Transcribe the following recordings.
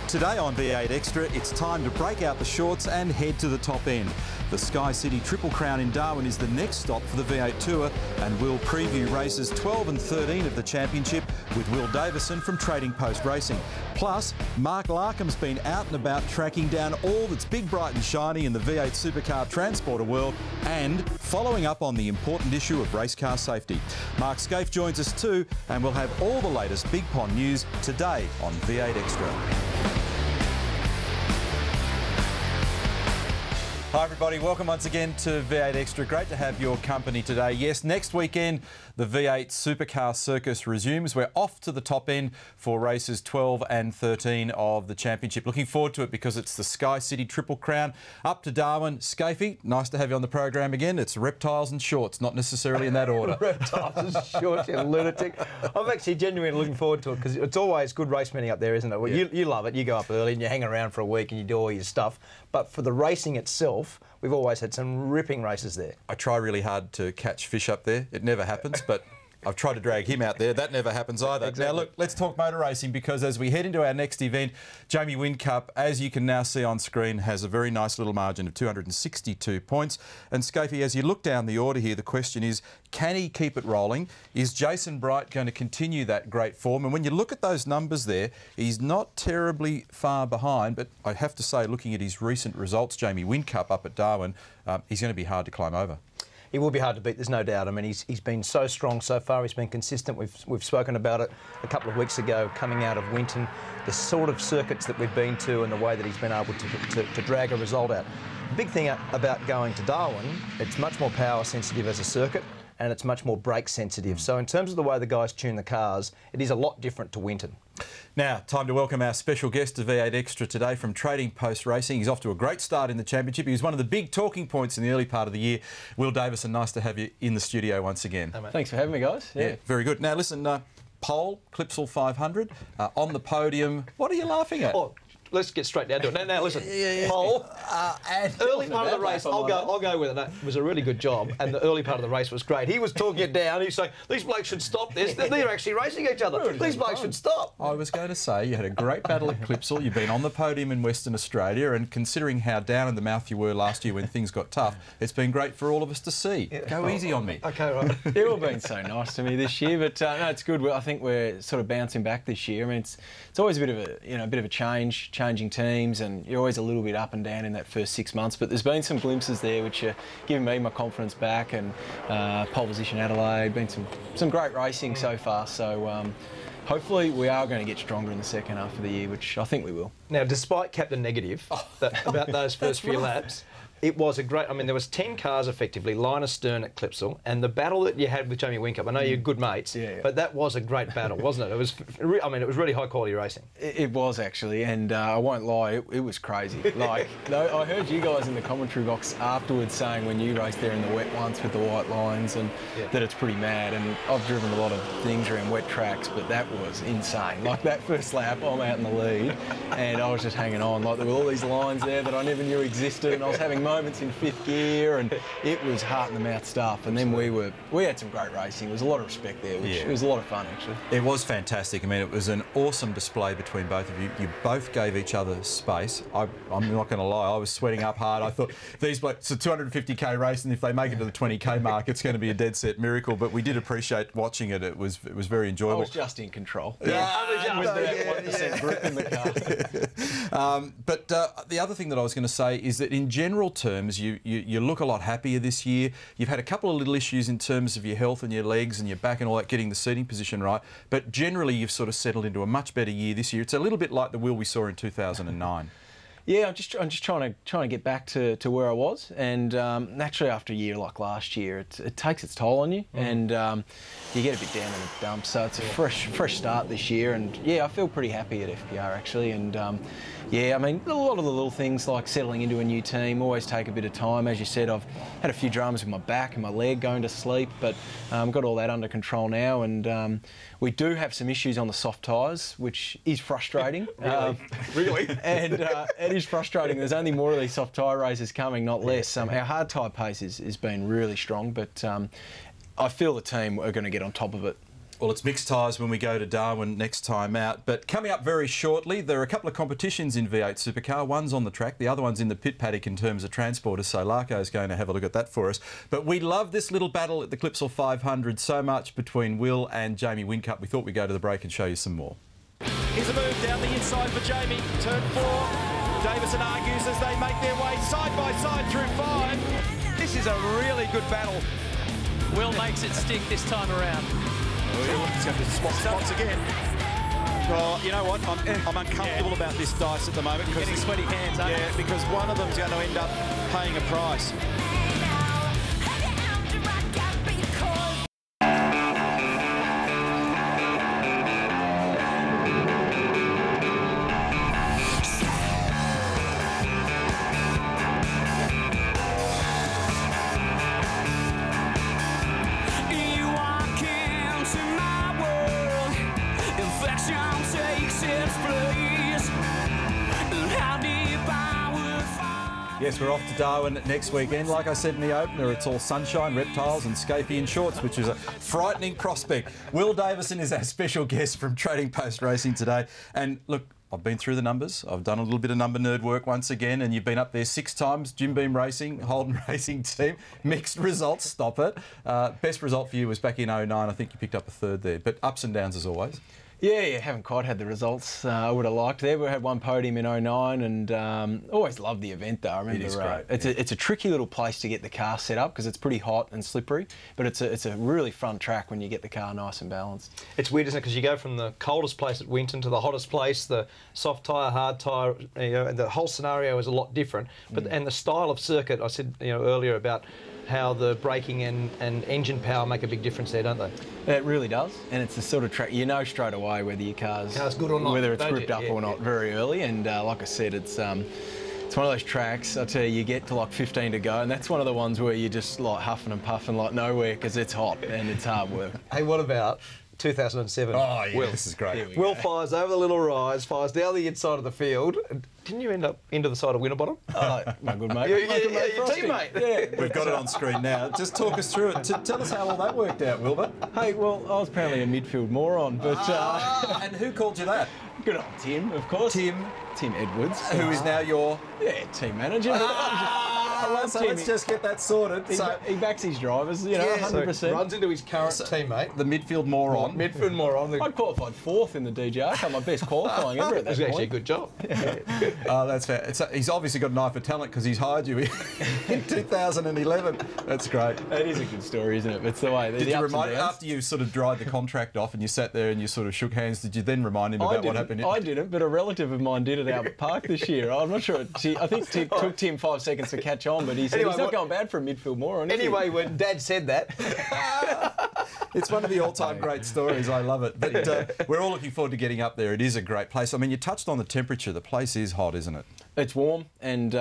Today on V8 Extra, it's time to break out the shorts and head to the top end. The Sky City Triple Crown in Darwin is the next stop for the V8 Tour, and we'll preview races 12 and 13 of the championship with Will Davison from Trading Post Racing. Plus, Mark Larkom's been out and about tracking down all that's big, bright and shiny in the V8 Supercar transporter world and following up on the important issue of race car safety. Mark Scaife joins us too, and we'll have all the latest Big Pond news today on V8 Extra. Hi everybody, welcome once again to V8 Extra. Great to have your company today. Yes, next weekend the V8 Supercar circus resumes. We're off to the top end for races 12 and 13 of the championship. Looking forward to it because it's the Sky City Triple Crown up to Darwin. Scaife, nice to have you on the program again. It's reptiles and shorts, not necessarily in that order. Reptiles and shorts, you lunatic. I'm actually genuinely looking forward to it because it's always good race meeting up there, isn't it? Well, yeah. You love it. You go up early and you hang around for a week and you do all your stuff. But for the racing itself, we've always had some ripping races there. I try really hard to catch fish up there. It never happens, but I've tried to drag him out there. That never happens either. Exactly. Now, look, let's talk motor racing because as we head into our next event, Jamie Whincup, as you can now see on screen, has a very nice little margin of 262 points. And Scaife, as you look down the order here, the question is, can he keep it rolling? Is Jason Bright going to continue that great form? And when you look at those numbers there, he's not terribly far behind, but I have to say, looking at his recent results, Jamie Whincup up at Darwin, he's going to be hard to climb over. He will be hard to beat, there's no doubt. I mean, he's been so strong so far. He's been consistent. We've spoken about it a couple of weeks ago, coming out of Winton, the sort of circuits that we've been to and the way that he's been able to drag a result out. The big thing about going to Darwin, it's much more power sensitive as a circuit and it's much more brake sensitive. So in terms of the way the guys tune the cars, it is a lot different to Winton. Now, time to welcome our special guest to V8 Extra today from Trading Post Racing. He's off to a great start in the championship. He was one of the big talking points in the early part of the year. Will Davison, nice to have you in the studio once again. Hey, thanks for having me, guys. Yeah, very good. Now, listen, pole, Clipsal 500, on the podium. What are you laughing at? Oh, let's get straight down to it. Now listen, pole, early part of the race, I'll go with it. It was a really good job, and the early part of the race was great. He was talking it down. He's saying, these blokes should stop this. They're actually racing each other. These blokes should stop. I was going to say, you had a great battle at Clipsal. You've been on the podium in Western Australia, and considering how down in the mouth you were last year when things got tough, it's been great for all of us to see. Yeah. Go easy on me. Okay, right. You've all been so nice to me this year, but no, it's good. I think we're sort of bouncing back this year. I mean, it's always a bit of a changing teams, and you're always a little bit up and down in that first 6 months. But there's been some glimpses there which are giving me my confidence back, and pole position Adelaide, been some great racing so far. So hopefully we are going to get stronger in the second half of the year, which I think we will. Now, despite Captain Negative about those first few laps, it was a great. I mean, there was 10 cars effectively, line astern at Clipsal, and the battle that you had with Jamie Whincup. I know you're good mates, but that was a great battle, wasn't it? It was. I mean, it was really high quality racing. It was actually, and I won't lie, it was crazy. Like, I heard you guys in the commentary box afterwards saying when you raced there in the wet once with the white lines, and that it's pretty mad. And I've driven a lot of things around wet tracks, but that was insane. Like that first lap, I'm out in the lead, and I was just hanging on. Like there were all these lines there that I never knew existed, and I was having moments in fifth gear, and it was heart in the mouth stuff. And then we had some great racing. There was a lot of respect there, which it was a lot of fun actually. It was fantastic. I mean, it was an awesome display between both of you. You both gave each other space. I'm not going to lie, I was sweating up hard. I thought these blokes, it's a 250k race, and if they make it to the 20k mark, it's going to be a dead set miracle. But we did appreciate watching it. It was very enjoyable. I was just in control. With that 1% grip in the car. But the other thing that I was going to say is that in general terms, you look a lot happier this year. You've had a couple of little issues in terms of your health and your legs and your back and all that, getting the seating position right. But generally, you've sort of settled into a much better year this year. It's a little bit like the Will we saw in 2009. Yeah, I'm just trying to get back to where I was, and naturally after a year like last year, it takes its toll on you, and you get a bit down in the dumps. So it's a fresh start this year, and yeah, I feel pretty happy at FPR actually, and yeah, I mean a lot of the little things like settling into a new team always take a bit of time. As you said, I've had a few dramas with my back and my leg going to sleep, but got all that under control now, and we do have some issues on the soft tyres, which is frustrating. Really? And it is frustrating. There's only more of these soft tyre races coming, not less. Our hard tyre pace has been really strong, but I feel the team are going to get on top of it. Well, it's mixed tyres when we go to Darwin next time out. But coming up very shortly, there are a couple of competitions in V8 Supercar. One's on the track, the other one's in the pit paddock in terms of transporters, so Larko's going to have a look at that for us. But we love this little battle at the Clipsal 500 so much between Will and Jamie Whincup. We thought we'd go to the break and show you some more. Here's a move down the inside for Jamie. Turn 4. Davison argues as they make their way side by side through 5. This is a really good battle. Will makes it stick this time around. He's going to swap spots again. Well, you know what? I'm uncomfortable about this dice at the moment. You're getting sweaty hands, aren't you? Yeah, because one of them's going to end up paying a price. Yes, we're off to Darwin next weekend. Like I said in the opener, it's all sunshine, reptiles and Scapian shorts, which is a frightening prospect. Will Davison is our special guest from Trading Post Racing today. And look, I've been through the numbers. I've done a little bit of number nerd work once again, and you've been up there 6 times. Jim Beam Racing, Holden Racing Team. Mixed results, stop it. Best result for you was back in 09. I think you picked up a 3rd there, but ups and downs as always. Yeah, haven't quite had the results I would have liked there. We had one podium in 09 and always loved the event though. I remember, it is great. It's a tricky little place to get the car set up because it's pretty hot and slippery, but it's a really fun track when you get the car nice and balanced. It's weird, isn't it? Because you go from the coldest place at Winton to the hottest place, the soft tyre, hard tyre, and the whole scenario is a lot different. But and the style of circuit, I said earlier about how the braking and engine power make a big difference there, don't they? It really does, and it's the sort of track you know straight away whether your car's good or not, whether it's gripped up or not very early. And like I said, it's one of those tracks. I tell you get to like 15 to go, and that's one of the ones where you're just like huffing and puffing like nowhere because it's hot and it's hard work. Hey, what about 2007? Oh, yeah, Will. this is great. Will fires over the little rise, fires down the inside of the field. Didn't you end up into the side of Winterbottom? My good mate. Your teammate. Yeah. We've got it on screen now. Just talk us through it. Tell us how all that worked out, Wilbur. Hey, well, I was apparently a midfield moron, but And who called you that? good old Tim, of course. Tim Edwards, Who is now your... team manager. I love So Tim. let's just get that sorted. He backs his drivers, 100%. So runs into his current teammate. The midfield moron. Midfield moron. I qualified 4th in the DJR. Got my best qualifying ever at that That's point. actually a good job. Oh, that's fair. He's obviously got an eye for talent because he's hired you in 2011. That's great. It is a good story, isn't it? It's the way. Did you remind him, after you sort of dried the contract off and you sat there and you sort of shook hands, did you then remind him about what happened? I didn't, but a relative of mine did at Albert Park this year. I'm not sure. I think it took Tim 5 seconds to catch on, but he said he's not going bad for a midfield moron. Anyway, when Dad said that... It's one of the all-time great stories. I love it. But we're all looking forward to getting up there. It is a great place. I mean, you touched on the temperature. The place is hot, isn't it? It's warm, and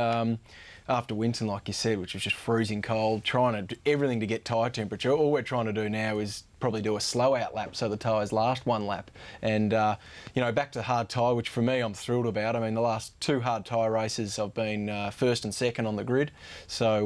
after Winton, like you said, which was just freezing cold, trying to do everything to get tyre temperature. All we're trying to do now is probably do a slow out lap so the tyres last one lap. And, back to hard tyre, which for me I'm thrilled about. I mean, the last 2 hard tyre races I've been 1st and 2nd on the grid. So,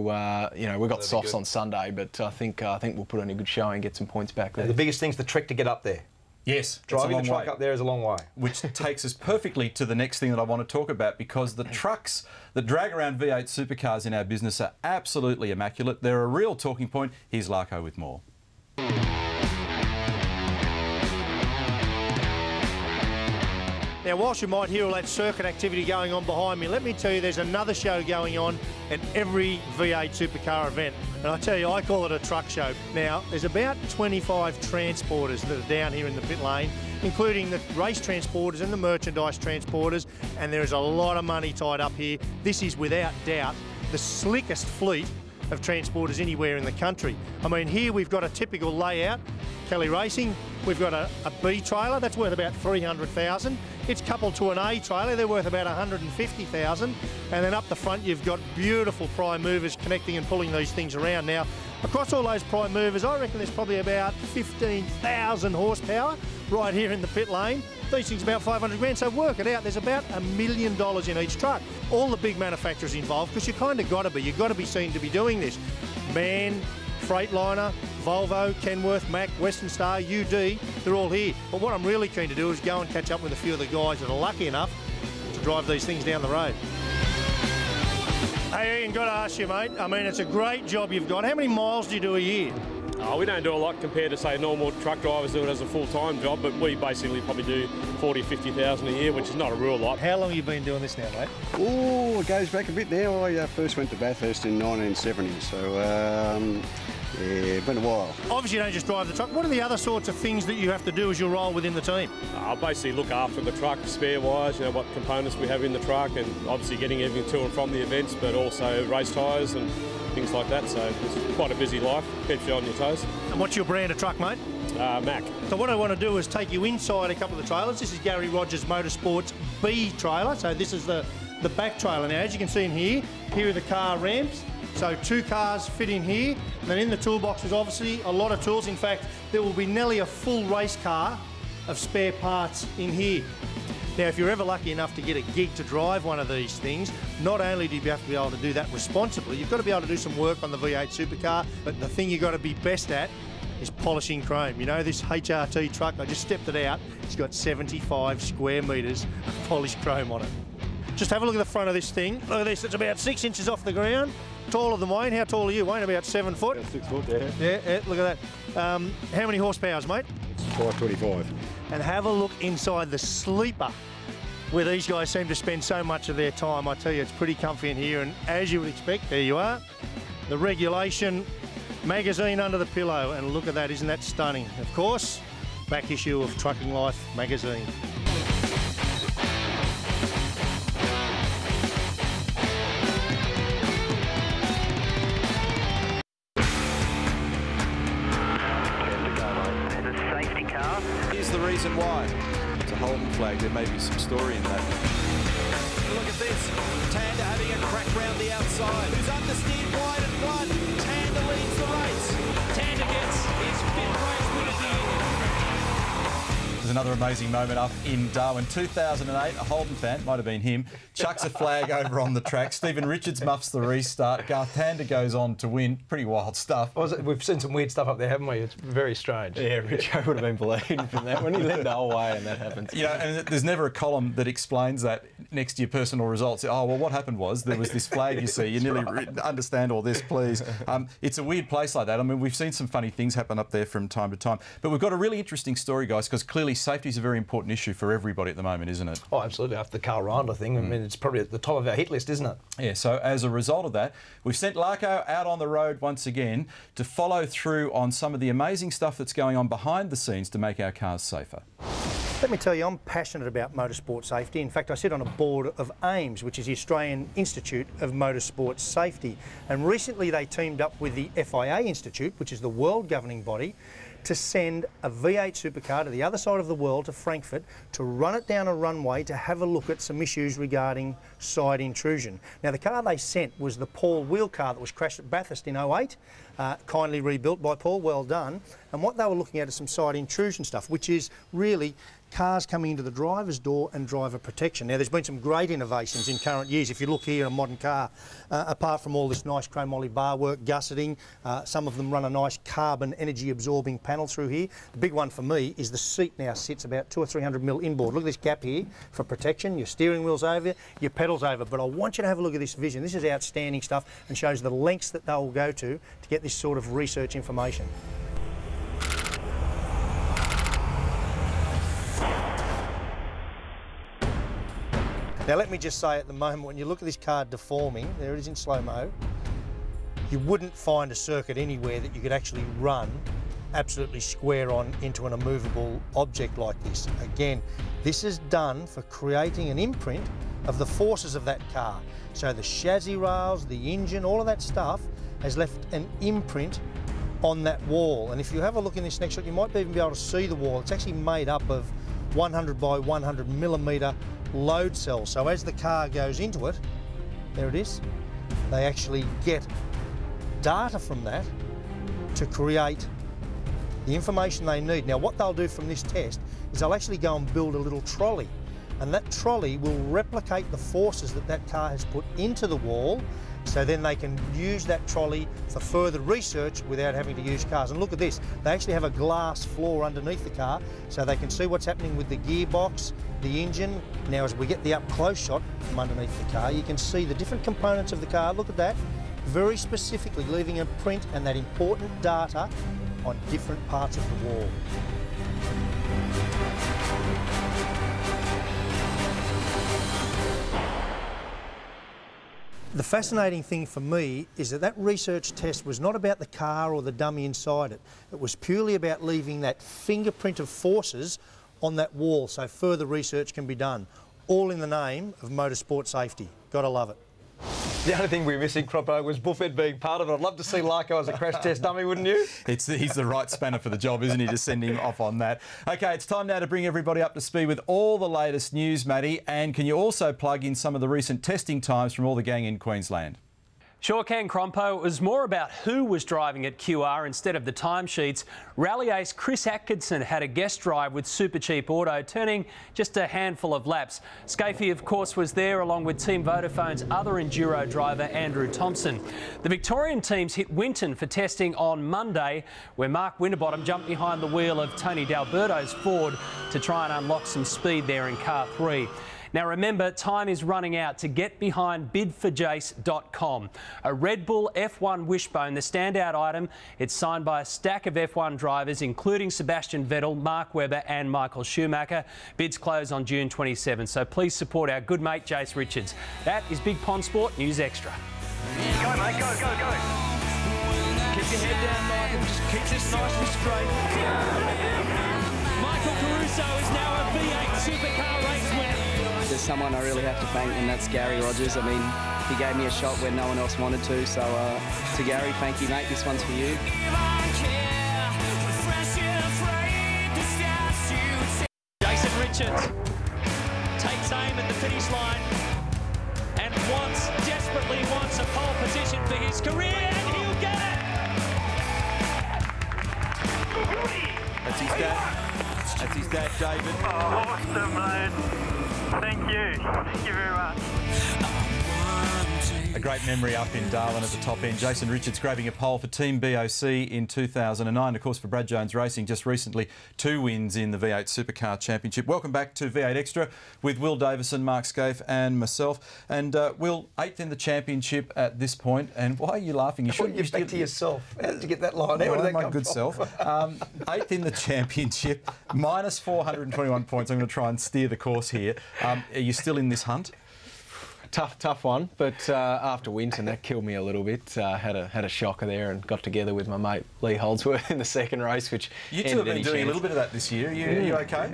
we've got softs on Sunday, but I think we'll put in a good showing and get some points back there. The biggest thing's the trek to get up there. Yes. Driving the truck up there is a long way. Which takes us perfectly to the next thing that I want to talk about, because the trucks that drag around V8 supercars in our business are absolutely immaculate. They're a real talking point. Here's Larko with more. Now, whilst you might hear all that circuit activity going on behind me, let me tell you there's another show going on at every V8 Supercar event. And I tell you, I call it a truck show. Now, there's about 25 transporters that are down here in the pit lane, including the race transporters and the merchandise transporters, and there is a lot of money tied up here. This is, without doubt, the slickest fleet of transporters anywhere in the country. I mean, here we've got a typical layout. Kelly Racing, we've got a B trailer that's worth about $300,000. It's coupled to an A trailer, they're worth about $150,000. And then up the front you've got beautiful prime movers connecting and pulling these things around. Now, across all those prime movers, I reckon there's probably about 15,000 horsepower right here in the pit lane. These things are about 500 grand, so work it out. There's about $1 million in each truck. All the big manufacturers involved, because you kind of got to be. You've got to be seen to be doing this. MAN, Freightliner, Volvo, Kenworth, Mack, Western Star, UD, they're all here. But what I'm really keen to do is go and catch up with a few of the guys that are lucky enough to drive these things down the road. Hey Ian, got to ask you, mate, I mean, it's a great job you've got. How many miles do you do a year? We don't do a lot compared to, say, normal truck drivers do it as a full-time job, but we basically probably do 40, 50,000 a year, which is not a real lot. How long have you been doing this now, mate? Oh, it goes back a bit now. I first went to Bathurst in 1970, so yeah, been a while. Obviously you don't just drive the truck. What are the other sorts of things that you have to do as you roll within the team? I basically look after the truck, spare-wise, you know, what components we have in the truck, and obviously getting everything to and from the events, but also race tyres and things like that. So it's quite a busy life, keeps you on your toes. And what's your brand of truck, mate? Mac. So what I want to do is take you inside a couple of the trailers. This is Gary Rogers Motorsports B trailer. So this is the back trailer. Now, as you can see in here are the car ramps. So 2 cars fit in here. And then in the toolbox is obviously a lot of tools. In fact, there will be nearly a full race car of spare parts in here. Now, if you're ever lucky enough to get a gig to drive one of these things, not only do you have to be able to do that responsibly, you've got to be able to do some work on the V8 Supercar, but the thing you've got to be best at is polishing chrome. You know, this HRT truck, I just stepped it out, it's got 75 square metres of polished chrome on it. Just have a look at the front of this thing. Look at this, it's about 6 inches off the ground. Taller than Wayne. How tall are you, Wayne? About 7 foot? About 6 foot, yeah. Yeah, look at that. How many horsepowers, mate? 525. And have a look inside the sleeper, where these guys seem to spend so much of their time. I tell you, it's pretty comfy in here, and as you would expect, there you are. The regulation magazine under the pillow, and look at that, isn't that stunning? Of course, back issue of Trucking Life magazine. Here's the reason why. It's a Holden flag. There may be some story in that. Look at this. Tander having a crack round the outside. Who's understeered wide and blood. Tander leads the race. Tander gets his 5th race win of the year. There's another amazing moment up in Darwin. 2008, a Holden fan, might have been him, chucks a flag over on the track. Stephen Richards muffs the restart. Garth Tander goes on to win. Pretty wild stuff. We've seen some weird stuff up there, haven't we? It's very strange. Yeah, Richo would have been bleeding from that when he led the whole way and that happens. You know, and there's never a column that explains that next to your personal results. Oh, well, what happened was there was this flag, you see. You nearly understand all this, please. It's a weird place like that. I mean, we've seen some funny things happen up there from time to time. But we've got a really interesting story, guys, because clearly safety is a very important issue for everybody at the moment, isn't it? Oh, absolutely. After the Carl Ronder thing, I mean, it's probably at the top of our hit list, isn't it? Yeah, so as a result of that, we've sent Larko out on the road once again to follow through on some of the amazing stuff that's going on behind the scenes to make our cars safer. Let me tell you, I'm passionate about motorsport safety. In fact, I sit on a board of AIMS, which is the Australian Institute of Motorsport Safety. And recently they teamed up with the FIA Institute, which is the world governing body, to send a V8 Supercar to the other side of the world, to Frankfurt, to run it down a runway to have a look at some issues regarding side intrusion. Now, the car they sent was the Paul Wheel car that was crashed at Bathurst in 08, kindly rebuilt by Paul, well done. And what they were looking at is some side intrusion stuff, which is really cars coming into the driver's door and driver protection. Now, there's been some great innovations in current years. If you look here in a modern car, apart from all this nice chromoly bar work, gusseting, some of them run a nice carbon energy absorbing panel through here. The big one for me is the seat now sits about 200 or 300 mil inboard. Look at this gap here for protection. Your steering wheel's over, your pedal's over. But I want you to have a look at this vision. This is outstanding stuff and shows the lengths that they will go to get this sort of research information. Now, let me just say at the moment, when you look at this car deforming, there it is in slow-mo, you wouldn't find a circuit anywhere that you could actually run absolutely square on into an immovable object like this. Again, this is done for creating an imprint of the forces of that car. So the chassis rails, the engine, all of that stuff has left an imprint on that wall. And if you have a look in this next shot, you might even be able to see the wall. It's actually made up of 100 by 100 millimetre load cells. So as the car goes into it, there it is, they actually get data from that to create the information they need. Now, what they'll do from this test is they'll actually go and build a little trolley, and that trolley will replicate the forces that that car has put into the wall so then they can use that trolley for further research without having to use cars. And look at this, they actually have a glass floor underneath the car so they can see what's happening with the gearbox, the engine. Now as we get the up close shot from underneath the car, you can see the different components of the car. Look at that, very specifically leaving a print and that important data on different parts of the wall. The fascinating thing for me is that research test was not about the car or the dummy inside it. It was purely about leaving that fingerprint of forces on that wall so further research can be done, all in the name of motorsport safety. Gotta love it. The only thing we were missing, Croppo, was Buffett being part of it. I'd love to see Larko as a crash test dummy, wouldn't you? He's the right spanner for the job, isn't he, to send him off on that. OK, it's time now to bring everybody up to speed with all the latest news, Matty. And can you also plug in some of the recent testing times from all the gang in Queensland? Sure can, Crompo. It was more about who was driving at QR instead of the timesheets. Rally ace Chris Atkinson had a guest drive with Super Cheap Auto, turning just a handful of laps. Scafie, of course, was there along with Team Vodafone's other Enduro driver, Andrew Thompson. The Victorian teams hit Winton for testing on Monday, where Mark Winterbottom jumped behind the wheel of Tony D'Alberto's Ford to try and unlock some speed there in car 3. Now remember, time is running out to get behind bidforjace.com. A Red Bull F1 wishbone, the standout item. It's signed by a stack of F1 drivers, including Sebastian Vettel, Mark Webber and Michael Schumacher. Bids close on June 27, so please support our good mate Jace Richards. That is Big Pond Sport News Extra. Go, mate, go, go, go. Keep your head down, Michael. Just keep this nice and straight. Michael Caruso is now a V8 Supercar race winner. There's someone I really have to thank, and that's Gary Rogers. I mean, he gave me a shot when no one else wanted to. So to Gary, thank you, mate. This one's for you. Jason Richards takes aim at the finish line and desperately wants a pole position for his career, and he'll get it! That's his dad. That's his dad, David. Oh, awesome, mate. Thank you. Thank you very much. A great memory up in Darwin at the top end. Jason Richards grabbing a pole for Team BOC in 2009. Of course, for Brad Jones Racing, just recently 2 wins in the V8 Supercar Championship. Welcome back to V8 Extra with Will Davison, Mark Scaife and myself. And Will, 8th in the championship at this point. And why are you laughing? You shouldn't get back to yourself. How did you get that line? Where did that my come good from? self. 8th in the championship, minus 421 points. I'm going to try and steer the course here. Are you still in this hunt? Tough one, but after Winton, that killed me a little bit. Had a shocker there and got together with my mate Lee Holdsworth in the second race, which you two have been doing a little bit of that this year. Are you okay?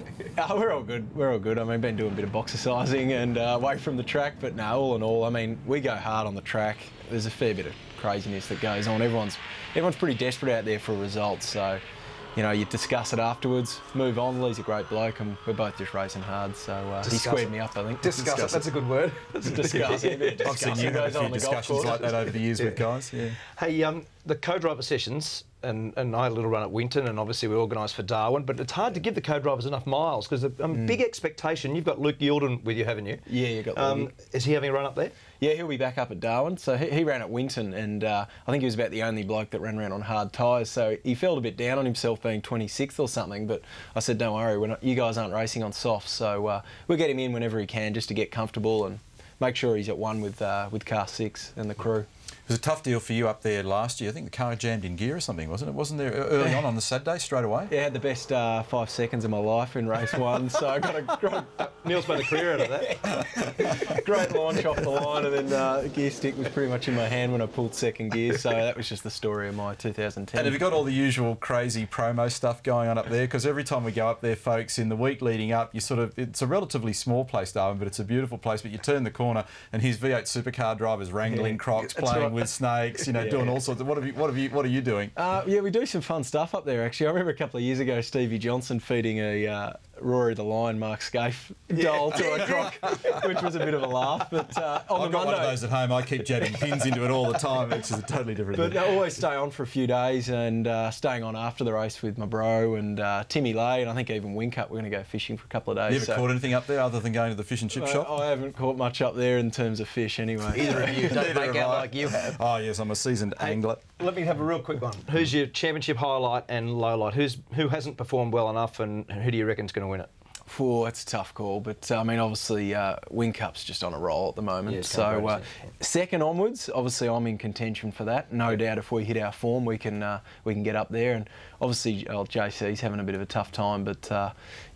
We're all good. We're all good. I mean, been doing a bit of boxercising and away from the track, but no, all in all, I mean, we go hard on the track. There's a fair bit of craziness that goes on. Everyone's pretty desperate out there for results, so. You know, you discuss it afterwards, move on. Lee's a great bloke, and we're both just racing hard. So he squared me up, I think. Discuss it. That's a good word. Discuss it. I've seen you have a few discussions like that over the years with guys. Yeah. Hey, the co-driver sessions, and I had a little run at Winton, and obviously we organised for Darwin, but it's hard to give the co-drivers enough miles because big expectation. You've got Luke Yilden with you, haven't you? Yeah, you got Luke. Is he having a run up there? Yeah, he'll be back up at Darwin. So he ran at Winton, and I think he was about the only bloke that ran around on hard tyres. So he felt a bit down on himself being 26th or something. But I said, don't worry, you guys aren't racing on softs. So we'll get him in whenever he can just to get comfortable and make sure he's at one with car 6 and the crew. It was a tough deal for you up there last year. I think the car jammed in gear or something, wasn't it? Wasn't there early on the Saturday, straight away? Yeah, I had the best 5 seconds of my life in race 1, so I got a Neil's made a career out of that. great launch off the line, and then the gear stick was pretty much in my hand when I pulled second gear, so that was just the story of my 2010. And have you got all the usual crazy promo stuff going on up there? Because every time we go up there, folks, in the week leading up, it's a relatively small place, Darwin, but it's a beautiful place. But you turn the corner, and here's V8 Supercar drivers wrangling crocs, playing with snakes, doing all sorts of. What are you doing? Yeah, we do some fun stuff up there. Actually, I remember a couple of years ago, Stevie Johnson feeding a Rory the Lion, Mark Scaife doll to a croc, which was a bit of a laugh. But on I've got one of those at home. I keep jabbing pins into it all the time, which is a totally different But thing. I always stay on for a few days, and staying on after the race with my bro and Timmy Lay, and I think even Wincup, we're going to go fishing for a couple of days. You ever caught anything up there other than going to the fish and chip shop? I haven't caught much up there in terms of fish anyway. Either of you don't Neither make have out I. like you have. Oh, yes, I'm a seasoned angler. Let me have a real quick one. Who's your championship highlight and low light? Who hasn't performed well enough, and who do you reckon's going to win it? It's a tough call, but I mean, obviously, Wincup's just on a roll at the moment. Yeah, it's so going second onwards, obviously, I'm in contention for that. No doubt, if we hit our form, we can get up there. And obviously, JC's having a bit of a tough time, but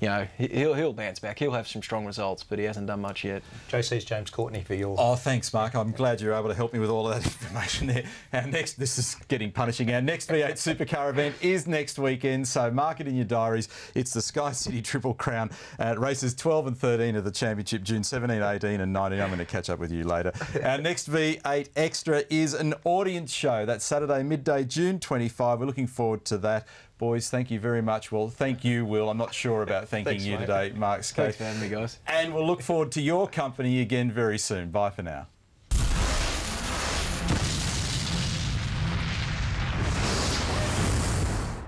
you know, he'll bounce back. He'll have some strong results, but he hasn't done much yet. JC's James Courtney for your. Oh, thanks, Mark. I'm glad you're able to help me with all of that information there. Our next, this is getting punishing. Our next V8 Supercar event is next weekend, so mark it in your diaries. It's the Sky City Triple Crown at races 12 and 13 of the Championship, June 17, 18 and 19. I'm going to catch up with you later. Our next V8 Extra is an audience show. That's Saturday midday, June 25. We're looking forward to that. Boys, thank you very much. Well, thank you, Will. I'm not sure about thanking Thanks, you mate. today, Mark Scaife. Thanks for having me, guys. And we'll look forward to your company again very soon. Bye for now.